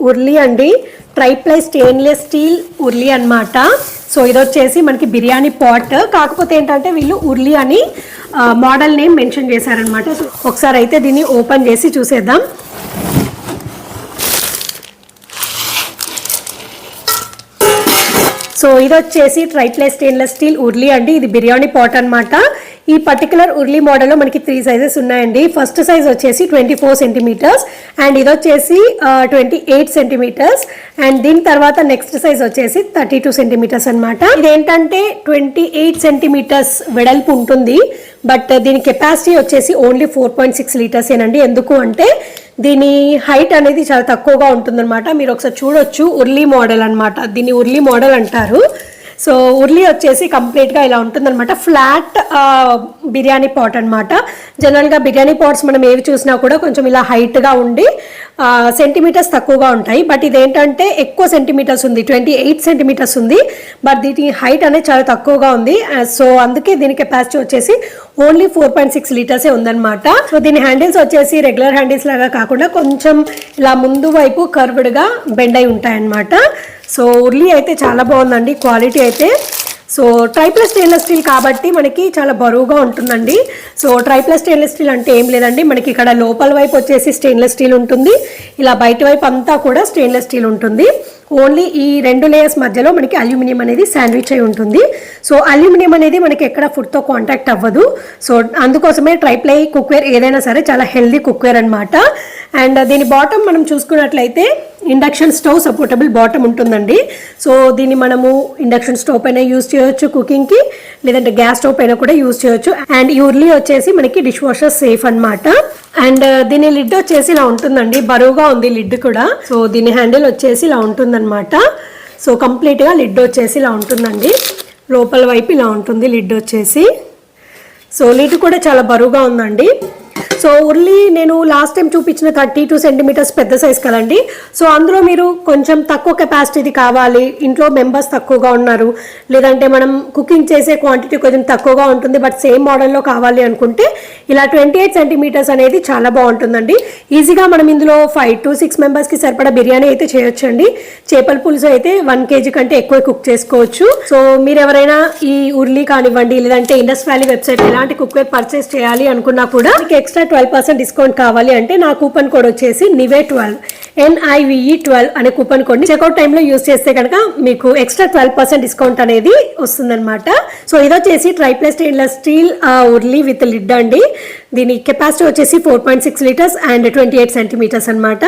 ఉర్లీ అండి, triply stainless steel urli అన్నమాట. So ఇది వచ్చేసి మనకి బిర్యానీ పాట్, కాకపోతే ఏంటంటే వీళ్ళు ఉర్లీ అని మోడల్ నేమ్ మెన్షన్ చేశారనమాట. సో ఒకసారి అయితే దీన్ని ఓపెన్ చేసి చూసేద్దాం. సో ఇది వచ్చేసి ట్రైప్లై స్టెయిన్లెస్ స్టీల్ ఉర్లీ అండి. ఇది బిర్యానీ పాట్ అనమాట. ఈ పర్టికులర్ ఉర్లీ మోడల్లో మనకి 3 సైజెస్ ఉన్నాయండి. ఫస్ట్ సైజ్ వచ్చేసి 24 సెంటీమీటర్స్ అండ్ ఇది వచ్చేసి 28 సెంటీమీటర్స్ అండ్ దీని తర్వాత నెక్స్ట్ సైజ్ వచ్చేసి 32 సెంటీమీటర్స్ అనమాట. ఇదేంటంటే 28 సెంటీమీటర్స్ వెడల్పు ఉంటుంది, బట్ దీని కెపాసిటీ వచ్చేసి ఓన్లీ 4.6 లీటర్స్ ఏనండి. ఎందుకు అంటే దీని హైట్ అనేది చాలా తక్కువగా ఉంటుందన్నమాట. మీరు ఒకసారి చూడొచ్చు, ఉర్లీ మోడల్ అనమాట. దీన్ని ఉర్లీ మోడల్ అంటారు. సో ఉర్లీ వచ్చేసి కంప్లీట్గా ఇలా ఉంటుందన్నమాట. ఫ్లాట్ బిర్యానీ పాట్ అనమాట. జనరల్గా బిర్యానీ పాట్స్ మనం ఏవి చూసినా కూడా కొంచెం ఇలా హైట్గా ఉండి సెంటీమీటర్స్ తక్కువగా ఉంటాయి, బట్ ఇదేంటంటే ఎక్కువ సెంటీమీటర్స్ ఉంది, 28 సెంటీమీటర్స్ ఉంది, బట్ దీని హైట్ అనేది చాలా తక్కువగా ఉంది. సో అందుకే దీని కెపాసిటీ వచ్చేసి ఓన్లీ 4.6 లీటర్సే ఉందన్నమాట. సో దీని హ్యాండిల్స్ వచ్చేసి రెగ్యులర్ హ్యాండిల్స్ లాగా కాకుండా కొంచెం ఇలా ముందు వైపు కర్వ్డ్గా బెండ్ అయి ఉంటాయన్నమాట. సో ఉర్లీ అయితే చాలా బాగుందండి క్వాలిటీ అయితే. సో ట్రైప్లై స్టెయిన్లెస్ స్టీల్ కాబట్టి మనకి చాలా బరువుగా ఉంటుందండి. సో ట్రైప్లై స్టెయిన్లెస్ స్టీల్ అంటే ఏం లేదండి, మనకి ఇక్కడ లోపల వైపు వచ్చేసి స్టెయిన్లెస్ స్టీల్ ఉంటుంది, ఇలా బయట వైపు అంతా కూడా స్టెయిన్లెస్ స్టీల్ ఉంటుంది. ఓన్లీ ఈ 2 లేయర్స్ మధ్యలో మనకి అల్యూమినియం అనేది శాండ్విచ్ అయి ఉంటుంది. సో అల్యూమినియం అనేది మనకి ఎక్కడ ఫుడ్తో కాంటాక్ట్ అవ్వదు. సో అందుకోసమే ట్రైప్లై కుక్వేర్ ఏదైనా సరే చాలా హెల్దీ కుక్వేర్ అనమాట. అండ్ దీని బాటమ్ మనం చూసుకున్నట్లయితే ఇండక్షన్ స్టవ్ సపోర్టబుల్ బాటమ్ ఉంటుందండి. సో దీన్ని మనము ఇండక్షన్ స్టవ్ పైన యూజ్ చేయొచ్చు కుకింగ్కి, లేదంటే గ్యాస్ స్టవ్ పైన కూడా యూజ్ చేయొచ్చు. అండ్ ఈ ఉర్లీ వచ్చేసి మనకి డిష్ వాషర్ సేఫ్ అనమాట. అండ్ దీని లిడ్ వచ్చేసి ఇలా ఉంటుందండి, బరువుగా ఉంది లిడ్ కూడా. సో దీని హ్యాండిల్ వచ్చేసి ఇలా ఉంటుందన్నమాట. సో కంప్లీట్గా లిడ్ వచ్చేసి ఇలా ఉంటుందండి, లోపల వైపు ఇలా ఉంటుంది లిడ్ వచ్చేసి. సో లిడ్ కూడా చాలా బరువుగా ఉందండి. సో ఉర్లీ నేను లాస్ట్ టైం చూపించిన 32 సెంటీమీటర్స్ పెద్ద సైజ్ కదండి. సో అందులో మీరు కొంచెం తక్కువ కెపాసిటీది కావాలి, ఇంట్లో మెంబర్స్ తక్కువగా ఉన్నారు, లేదంటే మనం కుకింగ్ చేసే క్వాంటిటీ కొంచెం తక్కువగా ఉంటుంది బట్ సేమ్ మోడల్లో కావాలి అనుకుంటే ఇలా 28 సెంటీమీటర్స్ అనేది చాలా బాగుంటుందండి. ఈజీగా మనం ఇందులో 5 to 6 మెంబర్స్కి సరిపడా బిర్యానీ అయితే చేయొచ్చండి. చేపల పులుసు అయితే 1 kg కంటే ఎక్కువ కుక్ చేసుకోవచ్చు. సో మీరు ఎవరైనా ఈ ఉర్లీ కానివ్వండి, లేదంటే ఇండస్ వ్యాలీ వెబ్సైట్ ఇలాంటి కుక్వేర్ పర్చేస్ చేయాలి అనుకున్నా కూడా మీకు ఎక్స్ట్రా 12% డిస్కౌంట్ కావాలి అంటే నా కూపన్ కోడ్ వచ్చేసి NIVE12 NIVE12 అనే కూపన్ కోడ్ ని చెక్అవుట్ టైంలో యూజ్ చేస్తే కనుక మీకు ఎక్స్ట్రా 12% డిస్కౌంట్ అనేది వస్తుందన్నమాట. సో ఇది వచ్చేసి triply stainless steel urli with lid అండి. దీని కెపాసిటీ వచ్చేసి 4.6 లీటర్స్ అండ్ 28 సెంటీమీటర్స్ అనమాట.